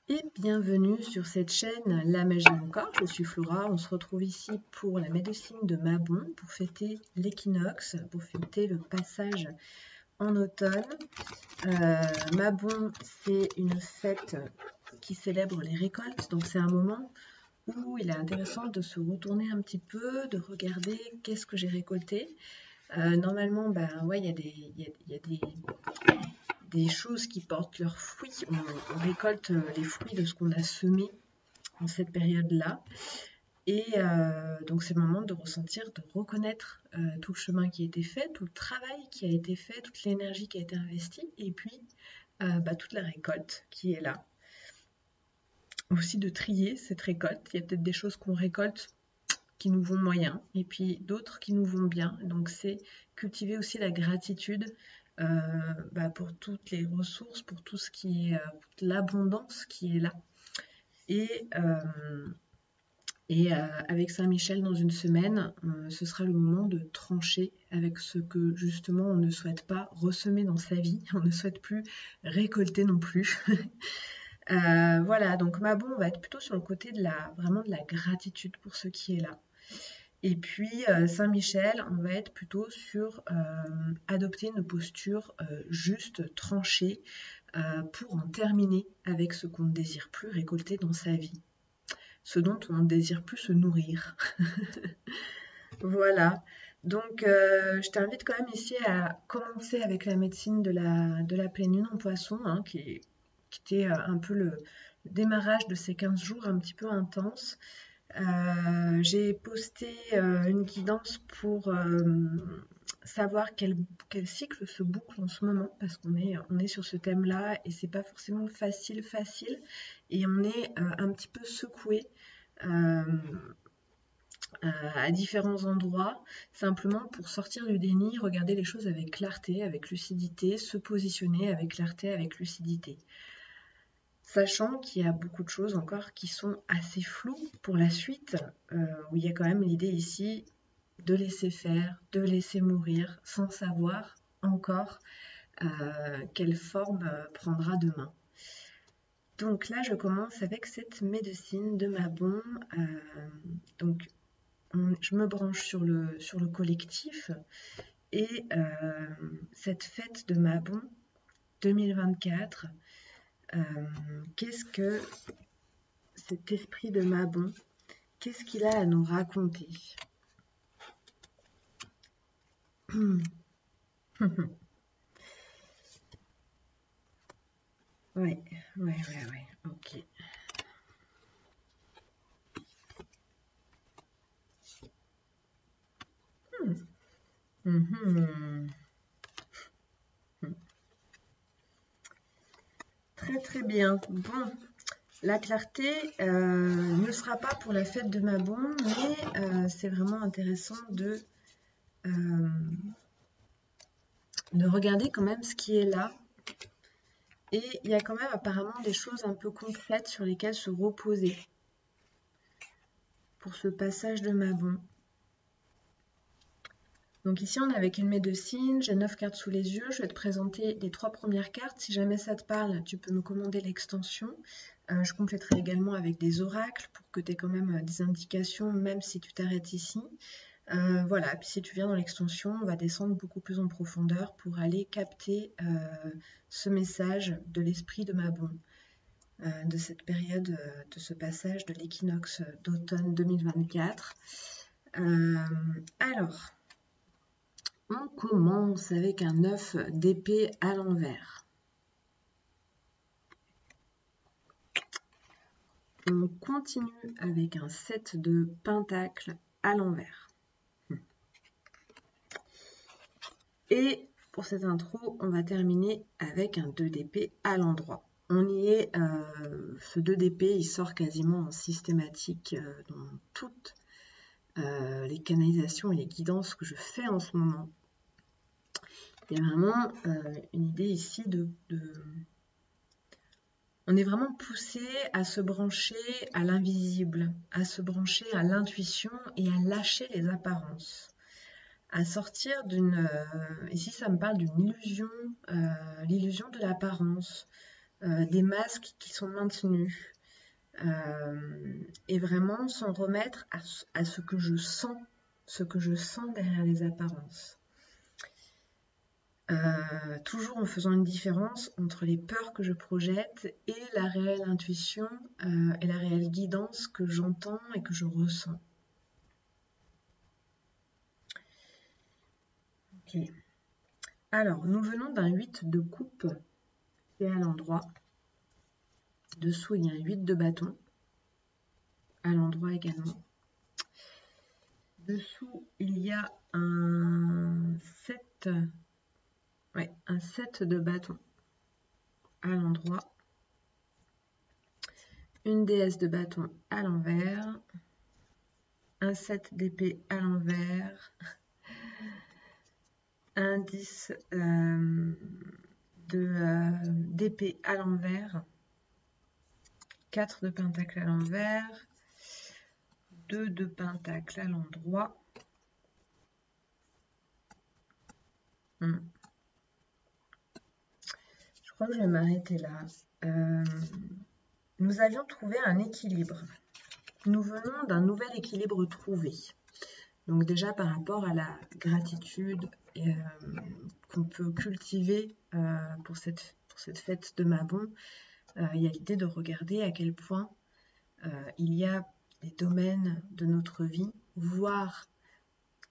Et bienvenue sur cette chaîne La Magie de mon corps. Je suis Flora. On se retrouve ici pour la médecine de Mabon, pour fêter l'équinoxe, pour fêter le passage en automne. Mabon, c'est une fête qui célèbre les récoltes, donc c'est un moment où il est intéressant de se retourner un petit peu, de regarder qu'est-ce que j'ai récolté. Normalement, ouais, il y a des choses qui portent leurs fruits. On récolte les fruits de ce qu'on a semé en cette période-là. Et donc c'est le moment de ressentir, de reconnaître tout le chemin qui a été fait, tout le travail qui a été fait, toute l'énergie qui a été investie, et puis toute la récolte qui est là. Aussi de trier cette récolte. Il y a peut-être des choses qu'on récolte qui nous vont moyen, et puis d'autres qui nous vont bien. Donc c'est cultiver aussi la gratitude pour toutes les ressources, pour tout ce qui est l'abondance qui est là. Et avec Saint-Michel dans une semaine, ce sera le moment de trancher avec ce que justement on ne souhaite pas ressemer dans sa vie, on ne souhaite plus récolter non plus. Voilà, donc Mabon, on va être plutôt sur le côté vraiment de la gratitude pour ce qui est là. Et puis Saint-Michel, on va être plutôt sur adopter une posture juste, tranchée, pour en terminer avec ce qu'on ne désire plus récolter dans sa vie. Ce dont on ne désire plus se nourrir. Voilà. Donc, je t'invite quand même ici à commencer avec la médecine de la pleine lune en poisson, hein, qui était un peu le démarrage de ces 15 jours un petit peu intenses. J'ai posté une guidance pour savoir quel cycle se boucle en ce moment, parce qu'on est sur ce thème-là et c'est pas forcément facile, et on est un petit peu secoué à différents endroits, simplement pour sortir du déni, regarder les choses avec clarté, avec lucidité, se positionner avec clarté, avec lucidité. Sachant qu'il y a beaucoup de choses encore qui sont assez floues pour la suite, où il y a quand même l'idée ici de laisser faire, de laisser mourir, sans savoir encore quelle forme prendra demain. Donc là, je commence avec cette médecine de Mabon. Donc, je me branche sur le collectif et cette fête de Mabon 2024, qu'est-ce que cet esprit de Mabon, qu'est-ce qu'il a à nous raconter? Ouais, ok. Mhm. Très très bien. Bon, la clarté ne sera pas pour la fête de Mabon, mais c'est vraiment intéressant de regarder quand même ce qui est là. Et il y a quand même apparemment des choses un peu concrètes sur lesquelles se reposer pour ce passage de Mabon. Donc ici on est avec une médecine, j'ai 9 cartes sous les yeux, je vais te présenter les 3 premières cartes. Si jamais ça te parle, tu peux me commander l'extension. Je compléterai également avec des oracles pour que tu aies quand même des indications, même si tu t'arrêtes ici. Voilà, puis si tu viens dans l'extension, on va descendre beaucoup plus en profondeur pour aller capter ce message de l'esprit de Mabon, de cette période, de ce passage de l'équinoxe d'automne 2024. Alors, on commence avec un 9 d'épée à l'envers. On continue avec un 7 de pentacle à l'envers. Et pour cette intro, on va terminer avec un 2 d'épée à l'endroit. On y est, ce 2 d'épée, il sort quasiment en systématique dans toutes les canalisations et les guidances que je fais en ce moment. Il y a vraiment une idée ici on est vraiment poussé à se brancher à l'invisible, à se brancher à l'intuition et à lâcher les apparences. À sortir d'une... ici, ça me parle d'une illusion, l'illusion de l'apparence, des masques qui sont maintenus. Et vraiment s'en remettre à ce que je sens derrière les apparences. Toujours en faisant une différence entre les peurs que je projette et la réelle intuition et la réelle guidance que j'entends et que je ressens. Ok. Alors, nous venons d'un 8 de coupe et à l'endroit. Dessous, il y a un 8 de bâton. À l'endroit également. Dessous, il y a un 7. Ouais, un 7 de bâton à l'endroit. Une déesse de bâton à l'envers. Un 7 d'épée à l'envers. Un 10 d'épée à l'envers. 4 de pentacle à l'envers. 2 de pentacle à l'endroit. Je crois que je vais m'arrêter là. Nous avions trouvé un équilibre. Nous venons d'un nouvel équilibre trouvé. Donc déjà par rapport à la gratitude qu'on peut cultiver pour cette fête de Mabon, il y a l'idée de regarder à quel point il y a des domaines de notre vie, voire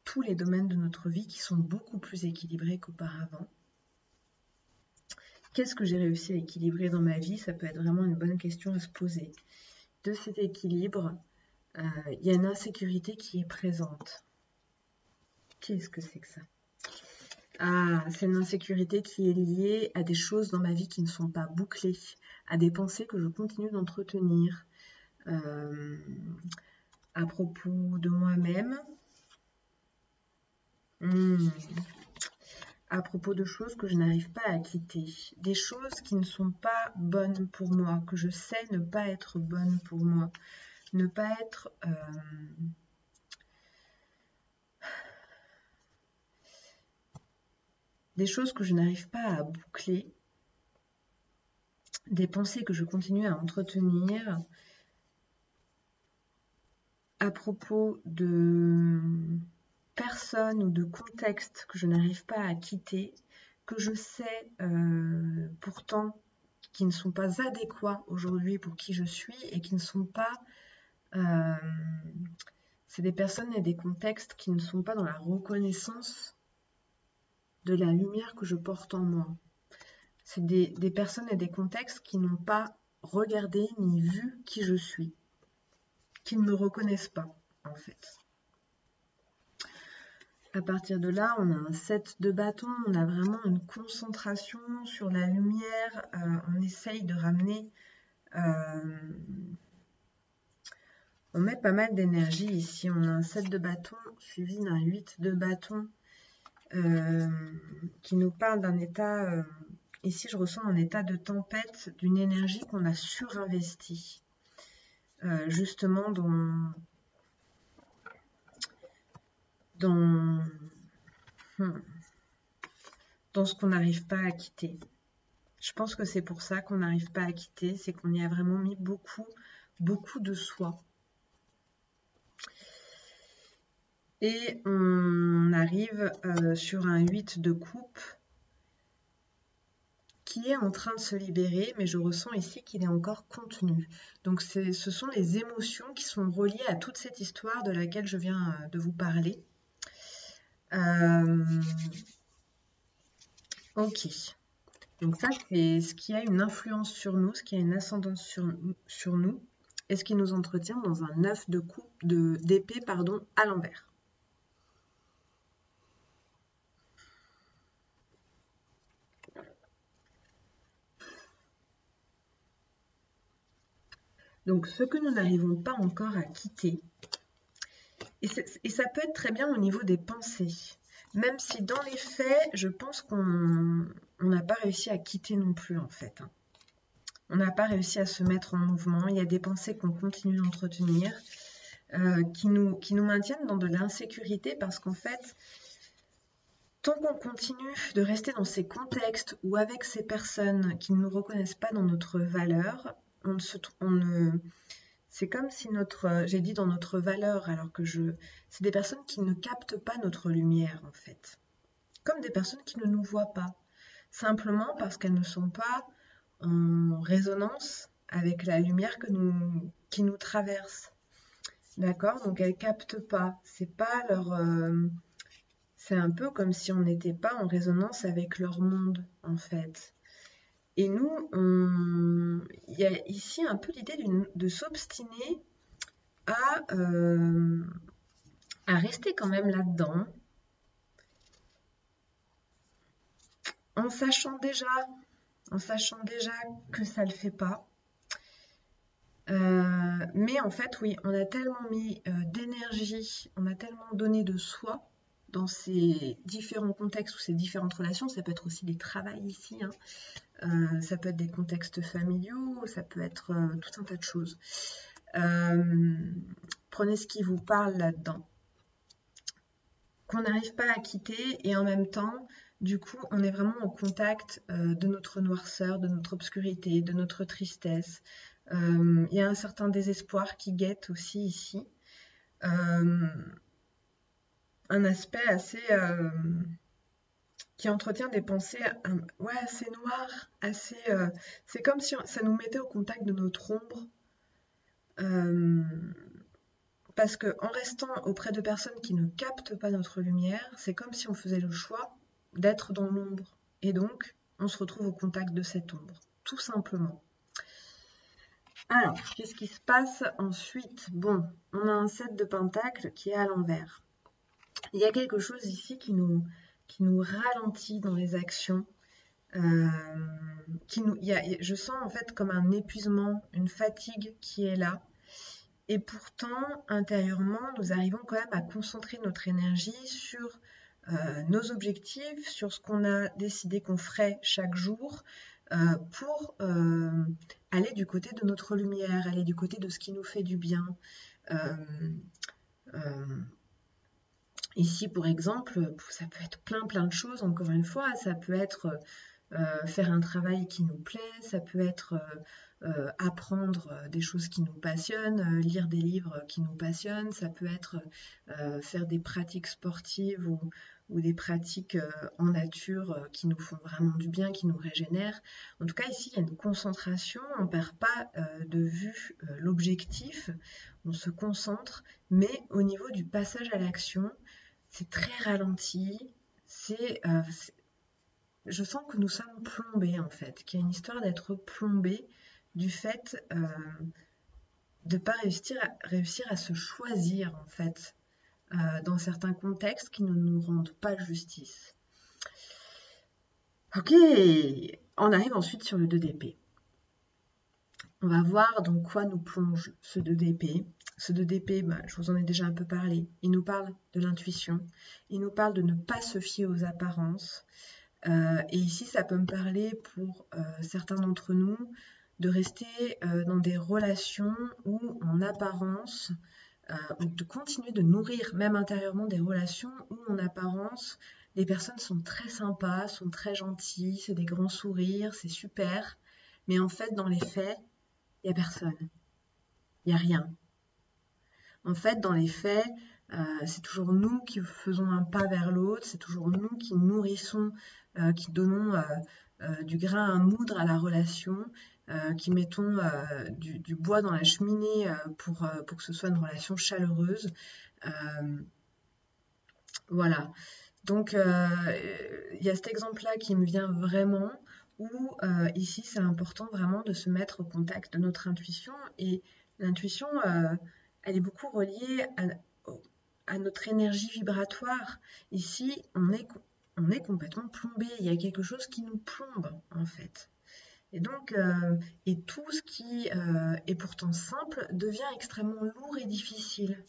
tous les domaines de notre vie qui sont beaucoup plus équilibrés qu'auparavant. Qu'est-ce que j'ai réussi à équilibrer dans ma vie? Ça peut être vraiment une bonne question à se poser. De cet équilibre, il y a une insécurité qui est présente. Qu'est-ce que c'est que ça? Ah, c'est une insécurité qui est liée à des choses dans ma vie qui ne sont pas bouclées, à des pensées que je continue d'entretenir, à propos de moi-même, à propos de choses que je n'arrive pas à quitter, des choses qui ne sont pas bonnes pour moi, que je sais ne pas être bonnes pour moi, ne pas être... des choses que je n'arrive pas à boucler, des pensées que je continue à entretenir à propos de personnes ou de contextes que je n'arrive pas à quitter, que je sais pourtant qui ne sont pas adéquats aujourd'hui pour qui je suis et qui ne sont pas... c'est des personnes et des contextes qui ne sont pas dans la reconnaissance de la lumière que je porte en moi. C'est des personnes et des contextes qui n'ont pas regardé ni vu qui je suis, qui ne me reconnaissent pas, en fait. À partir de là, on a un 7 de bâton, on a vraiment une concentration sur la lumière, on essaye de ramener... on met pas mal d'énergie ici, on a un 7 de bâton suivi d'un 8 de bâton qui nous parle d'un état... ici, je ressens un état de tempête, d'une énergie qu'on a surinvestie. Justement dans ce qu'on n'arrive pas à quitter. Je pense que c'est pour ça qu'on n'arrive pas à quitter, c'est qu'on y a vraiment mis beaucoup de soi. Et on arrive sur un 8 de coupe qui est en train de se libérer, mais je ressens ici qu'il est encore contenu. Donc ce sont les émotions qui sont reliées à toute cette histoire de laquelle je viens de vous parler. Ok. Donc ça, c'est ce qui a une influence sur nous, ce qui a une ascendance sur nous, et ce qui nous entretient dans un 9 de coupe d'épée à l'envers. Donc ce que nous n'arrivons pas encore à quitter, et ça peut être très bien au niveau des pensées, même si dans les faits, je pense qu'on n'a pas réussi à quitter non plus en fait. On n'a pas réussi à se mettre en mouvement, il y a des pensées qu'on continue d'entretenir, qui nous maintiennent dans de l'insécurité parce qu'en fait, Tant qu'on continue de rester dans ces contextes ou avec ces personnes qui ne nous reconnaissent pas dans notre valeur, c'est comme si j'ai dit dans notre valeur, alors que c'est des personnes qui ne captent pas notre lumière en fait. Comme des personnes qui ne nous voient pas. Simplement parce qu'elles ne sont pas en résonance avec la lumière qui nous traverse. D'accord? Donc elles captent pas. C'est pas leur. C'est un peu comme si on n'était pas en résonance avec leur monde, en fait. Et nous, il y a ici un peu l'idée de s'obstiner à rester quand même là-dedans, en sachant déjà que ça ne le fait pas. Mais en fait, oui, on a tellement mis d'énergie, on a tellement donné de soi dans ces différents contextes ou ces différentes relations. Ça peut être aussi des travails ici, hein. Ça peut être des contextes familiaux, ça peut être tout un tas de choses. Prenez ce qui vous parle là-dedans. Qu'on n'arrive pas à quitter et en même temps, du coup, on est vraiment en contact de notre noirceur, de notre obscurité, de notre tristesse. Il y a un certain désespoir qui guette aussi ici. Un aspect assez... qui entretient des pensées ouais, assez noires, assez... c'est comme si ça nous mettait au contact de notre ombre. Parce qu'en restant auprès de personnes qui ne captent pas notre lumière, c'est comme si on faisait le choix d'être dans l'ombre. Et donc, on se retrouve au contact de cette ombre, tout simplement. Alors, qu'est-ce qui se passe ensuite? Bon, on a un 7 de pentacles qui est à l'envers. Il y a quelque chose ici qui nous ralentit dans les actions. Je sens en fait comme un épuisement, une fatigue qui est là. Et pourtant, intérieurement, nous arrivons quand même à concentrer notre énergie sur nos objectifs, sur ce qu'on a décidé qu'on ferait chaque jour pour aller du côté de notre lumière, aller du côté de ce qui nous fait du bien. Ici, pour exemple, ça peut être plein de choses, encore une fois. Ça peut être faire un travail qui nous plaît, ça peut être apprendre des choses qui nous passionnent, lire des livres qui nous passionnent, ça peut être faire des pratiques sportives ou des pratiques en nature qui nous font vraiment du bien, qui nous régénèrent. En tout cas, ici, il y a une concentration, on ne perd pas de vue l'objectif, on se concentre, mais au niveau du passage à l'action, c'est très ralenti, je sens que nous sommes plombés en fait, qu'il y a une histoire d'être plombé du fait de ne pas réussir à se choisir en fait dans certains contextes qui ne nous rendent pas justice. Ok, on arrive ensuite sur le 2 d'épée. On va voir dans quoi nous plonge ce 2 d'épée. Ce 2 d'épée, je vous en ai déjà un peu parlé. Il nous parle de l'intuition. Il nous parle de ne pas se fier aux apparences. Et ici, ça peut me parler pour certains d'entre nous de rester dans des relations où, en apparence, ou de continuer de nourrir, même intérieurement, des relations où, en apparence, les personnes sont très sympas, sont très gentilles, c'est des grands sourires, c'est super. Mais en fait, dans les faits, il n'y a personne. Il n'y a rien. En fait, dans les faits, c'est toujours nous qui faisons un pas vers l'autre, c'est toujours nous qui nourrissons, qui donnons du grain à moudre à la relation, qui mettons du bois dans la cheminée pour que ce soit une relation chaleureuse. Voilà. Donc, il y a cet exemple-là qui me vient vraiment, où ici, c'est important vraiment de se mettre au contact de notre intuition. Et l'intuition, elle est beaucoup reliée à notre énergie vibratoire. Ici, on est complètement plombé. Il y a quelque chose qui nous plombe, en fait. Et donc, et tout ce qui est pourtant simple devient extrêmement lourd et difficile.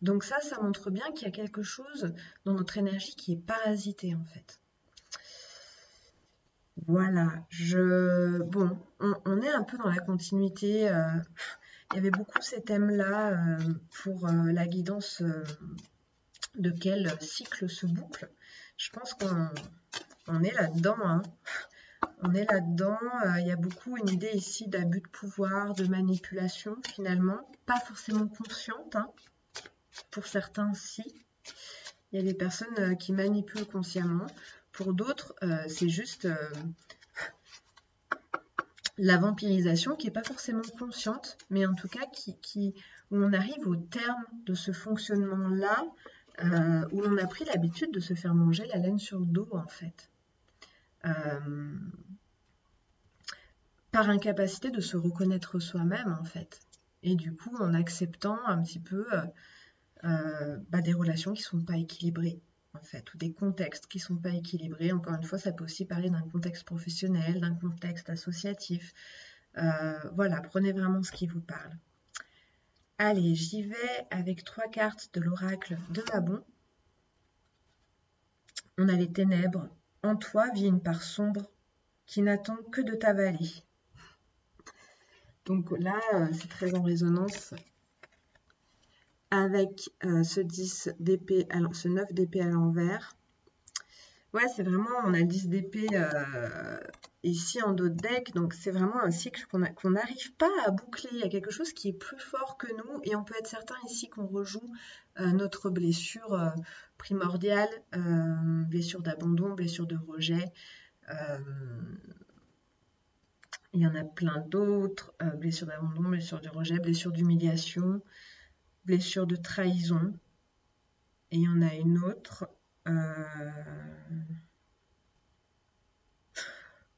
Donc ça montre bien qu'il y a quelque chose dans notre énergie qui est parasité, en fait. Voilà, bon, on est un peu dans la continuité. Il y avait beaucoup ces thèmes-là pour la guidance de quel cycle se boucle. Je pense qu'on est là-dedans, hein. On est là-dedans. Il y a beaucoup une idée ici d'abus de pouvoir, de manipulation finalement. Pas forcément consciente, hein. Pour certains, si. Il y a des personnes qui manipulent consciemment. Pour d'autres, c'est juste la vampirisation qui n'est pas forcément consciente, mais en tout cas où on arrive au terme de ce fonctionnement-là, où l'on a pris l'habitude de se faire manger la laine sur le dos, en fait. Par incapacité de se reconnaître soi-même, en fait. Et du coup, en acceptant un petit peu des relations qui ne sont pas équilibrées, en fait, ou des contextes qui ne sont pas équilibrés. Encore une fois, ça peut aussi parler d'un contexte professionnel, d'un contexte associatif. Voilà, prenez vraiment ce qui vous parle. Allez, j'y vais avec 3 cartes de l'oracle de Mabon. On a les ténèbres. En toi vit une part sombre qui n'attend que de t'avaler. Donc là, c'est très en résonance avec ce 10 d'épée, ce 9 d'épée à l'envers. Ouais, c'est vraiment, on a le 10 d'épée ici en dos de deck, donc c'est vraiment un cycle qu'on n'arrive pas à boucler. Il y a quelque chose qui est plus fort que nous, et on peut être certain ici qu'on rejoue notre blessure primordiale, blessure d'abandon, blessure de rejet. Il y en a plein d'autres, blessure d'abandon, blessure de rejet, blessure d'humiliation, blessure de trahison. Et il y en a une autre.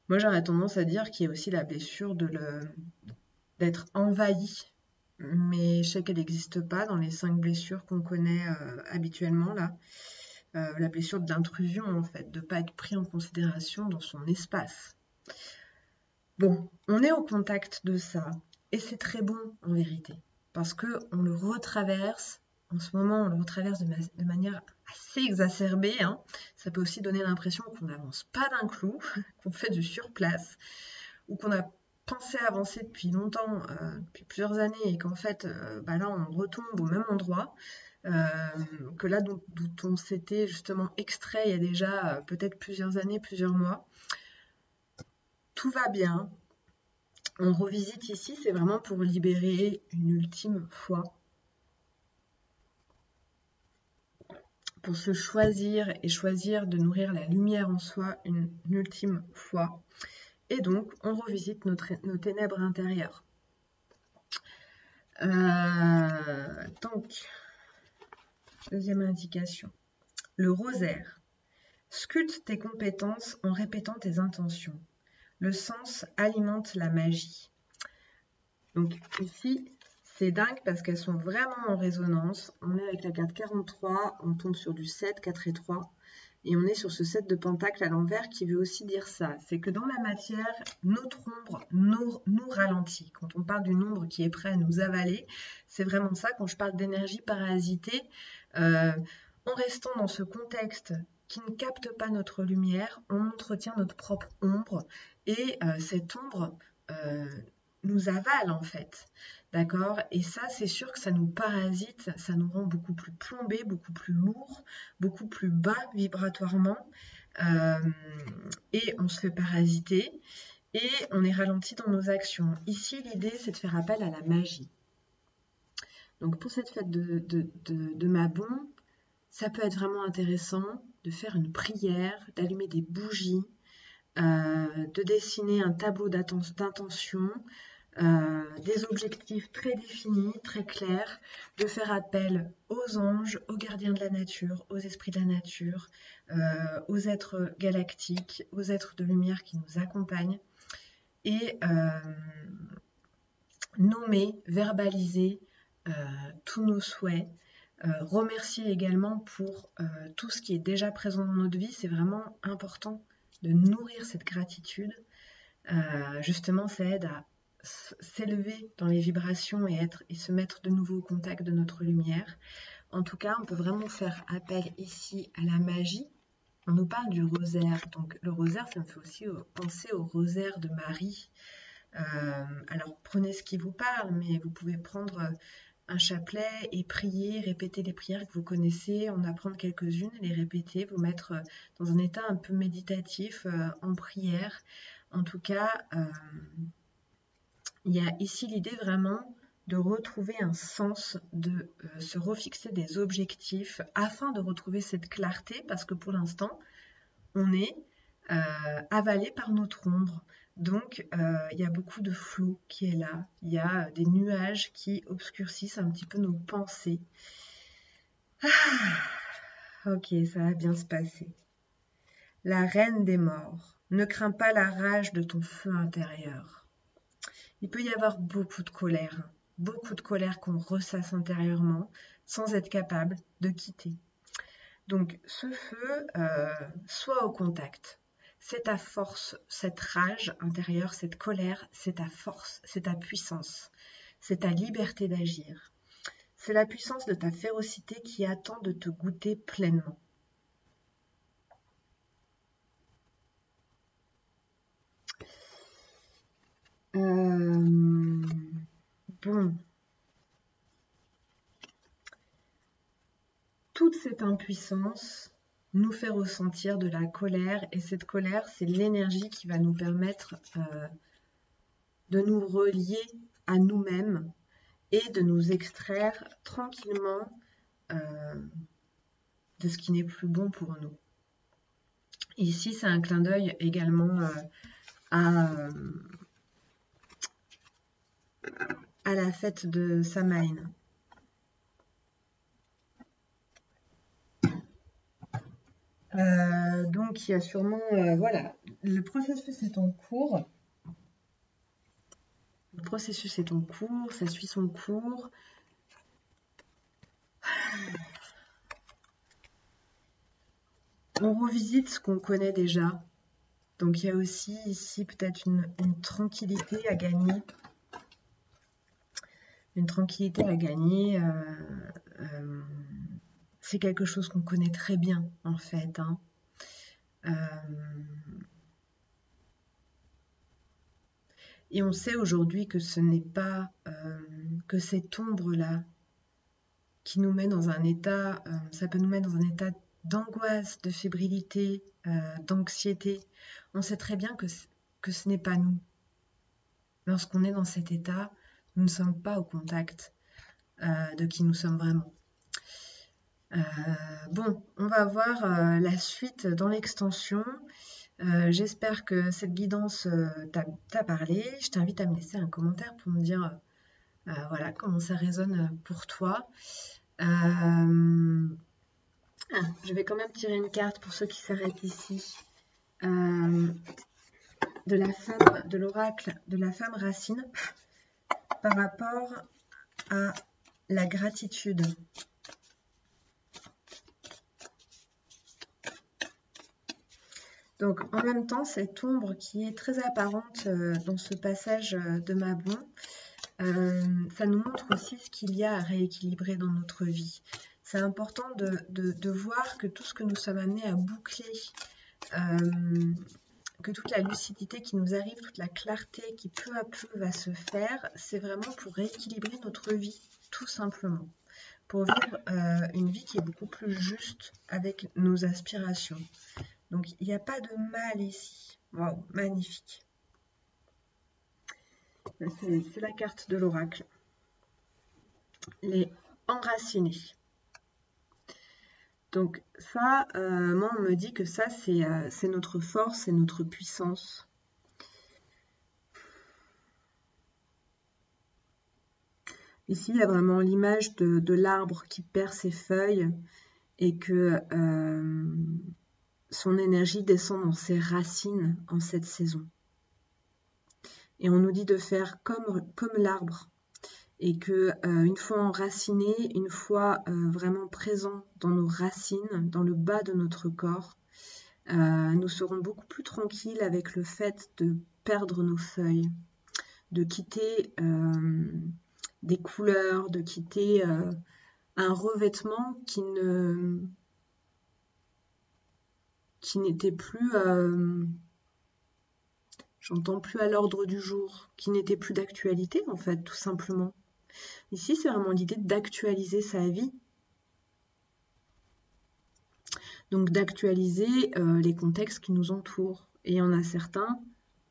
Moi, j'aurais tendance à dire qu'il y a aussi la blessure d'être envahi. Mais je sais qu'elle n'existe pas dans les 5 blessures qu'on connaît habituellement, là. La blessure d'intrusion, en fait, de ne pas être pris en considération dans son espace. Bon, on est au contact de ça. Et c'est très bon, en vérité. Parce qu'on le retraverse. En ce moment, on le retraverse de manière assez exacerbée, hein. Ça peut aussi donner l'impression qu'on n'avance pas d'un clou, qu'on fait du surplace, ou qu'on a pensé avancer depuis longtemps, depuis plusieurs années, et qu'en fait, là, on retombe au même endroit, que là, d'où on s'était justement extrait il y a déjà peut-être plusieurs années, plusieurs mois. Tout va bien. On revisite ici, c'est vraiment pour libérer une ultime fois. Pour se choisir et choisir de nourrir la lumière en soi une ultime fois. Et donc, on revisite nos ténèbres intérieures. Donc, deuxième indication. Le rosaire. Sculpte tes compétences en répétant tes intentions. Le sens alimente la magie. Donc ici, c'est dingue parce qu'elles sont vraiment en résonance. On est avec la carte 43, on tombe sur du 7, 4 et 3. Et on est sur ce 7 de pentacle à l'envers qui veut aussi dire ça. C'est que dans la matière, notre ombre nous ralentit. Quand on parle d'une ombre qui est prête à nous avaler, c'est vraiment ça. Quand je parle d'énergie parasitée, en restant dans ce contexte qui ne capte pas notre lumière, on entretient notre propre ombre. Et cette ombre nous avale en fait. D'accord? Et ça, c'est sûr que ça nous parasite, ça nous rend beaucoup plus plombés, beaucoup plus lourds, beaucoup plus bas vibratoirement. Et on se fait parasiter et on est ralenti dans nos actions. Ici, l'idée, c'est de faire appel à la magie. Donc, pour cette fête de Mabon, ça peut être vraiment intéressant de faire une prière, d'allumer des bougies, de dessiner un tableau d'intention, des objectifs très définis, très clairs, de faire appel aux anges, aux gardiens de la nature, aux esprits de la nature, aux êtres galactiques, aux êtres de lumière qui nous accompagnent, et nommer, verbaliser tous nos souhaits, remercier également pour tout ce qui est déjà présent dans notre vie. C'est vraiment important de nourrir cette gratitude. Justement, ça aide à s'élever dans les vibrations et se mettre de nouveau au contact de notre lumière. En tout cas, on peut vraiment faire appel ici à la magie. On nous parle du rosaire. Donc le rosaire, ça me fait aussi penser au rosaire de Marie. Alors prenez ce qui vous parle, mais vous pouvez prendre un chapelet et prier, répéter les prières que vous connaissez, en apprendre quelques-unes, les répéter, vous mettre dans un état un peu méditatif, en prière. En tout cas, il y a ici l'idée vraiment de retrouver un sens, de se refixer des objectifs afin de retrouver cette clarté, parce que pour l'instant, on est avalé par notre ombre. Donc, il y a beaucoup de flou qui est là. Il y a des nuages qui obscurcissent un petit peu nos pensées. Ok, ça va bien se passer. La reine des morts, ne crains pas la rage de ton feu intérieur. Il peut y avoir beaucoup de colère qu'on ressasse intérieurement sans être capable de quitter. Donc ce feu, sois au contact. C'est ta force, cette rage intérieure, cette colère, c'est ta force, c'est ta puissance, c'est ta liberté d'agir. C'est la puissance de ta férocité qui attend de te goûter pleinement. Bon. Toute cette impuissance nous fait ressentir de la colère, et cette colère, c'est l'énergie qui va nous permettre de nous relier à nous-mêmes et de nous extraire tranquillement de ce qui n'est plus bon pour nous. Ici, c'est un clin d'œil également à la fête de Samhain. Donc, il y a sûrement... voilà, le processus est en cours. Le processus est en cours, ça suit son cours. On revisite ce qu'on connaît déjà. Donc il y a aussi ici peut-être une tranquillité à gagner. Une tranquillité à gagner. C'est quelque chose qu'on connaît très bien en fait. Hein. Et on sait aujourd'hui que ce n'est pas que cette ombre-là qui nous met dans un état, ça peut nous mettre dans un état d'angoisse, de fébrilité, d'anxiété. On sait très bien que ce n'est pas nous. Lorsqu'on est dans cet état, nous ne sommes pas au contact de qui nous sommes vraiment. Bon, on va voir la suite dans l'extension. J'espère que cette guidance t'a parlé. Je t'invite à me laisser un commentaire pour me dire voilà, comment ça résonne pour toi. Je vais quand même tirer une carte pour ceux qui s'arrêtent ici. De la femme, de l'oracle de la femme racine par rapport à la gratitude. Donc en même temps, cette ombre qui est très apparente dans ce passage de Mabon, ça nous montre aussi ce qu'il y a à rééquilibrer dans notre vie. C'est important de voir que tout ce que nous sommes amenés à boucler, que toute la lucidité qui nous arrive, toute la clarté qui peu à peu va se faire, c'est vraiment pour rééquilibrer notre vie, tout simplement. Pour vivre une vie qui est beaucoup plus juste avec nos aspirations. Donc il n'y a pas de mal ici. Waouh, magnifique. C'est la carte de l'oracle. Les enracinés. Donc ça, moi on me dit que ça c'est notre force, c'est notre puissance. Ici il y a vraiment l'image de l'arbre qui perd ses feuilles et que son énergie descend dans ses racines en cette saison. Et on nous dit de faire comme l'arbre. Et que une fois enraciné, une fois vraiment présent dans nos racines, dans le bas de notre corps, nous serons beaucoup plus tranquilles avec le fait de perdre nos feuilles, de quitter des couleurs, de quitter un revêtement qui n'était plus, j'entends plus à l'ordre du jour, qui n'était plus d'actualité en fait, tout simplement. Ici, c'est vraiment l'idée d'actualiser sa vie. Donc d'actualiser les contextes qui nous entourent. Et il y en a certains,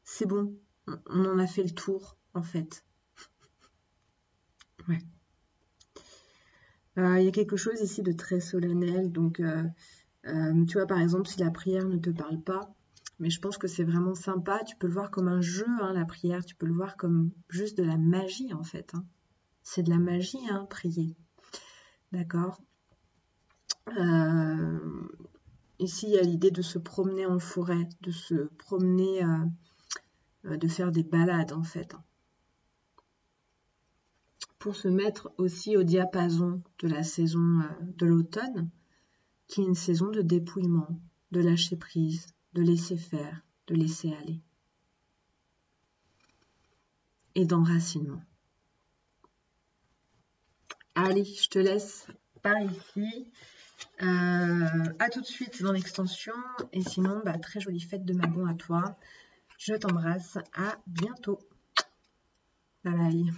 c'est bon, on en a fait le tour, en fait. Ouais. Il y a quelque chose ici de très solennel. Donc, tu vois, par exemple, si la prière ne te parle pas, mais je pense que c'est vraiment sympa. Tu peux le voir comme un jeu, hein, la prière. Tu peux le voir comme juste de la magie, en fait. Hein. C'est de la magie, hein, prier. D'accord. Ici, il y a l'idée de se promener en forêt, de se promener, de faire des balades, en fait. Hein. Pour se mettre aussi au diapason de la saison de l'automne, qui est une saison de dépouillement, de lâcher prise, de laisser faire, de laisser aller. Et d'enracinement. Allez, je te laisse par ici. À tout de suite dans l'extension. Et sinon, bah, très jolie fête de Mabon à toi. Je t'embrasse. À bientôt. Bye bye.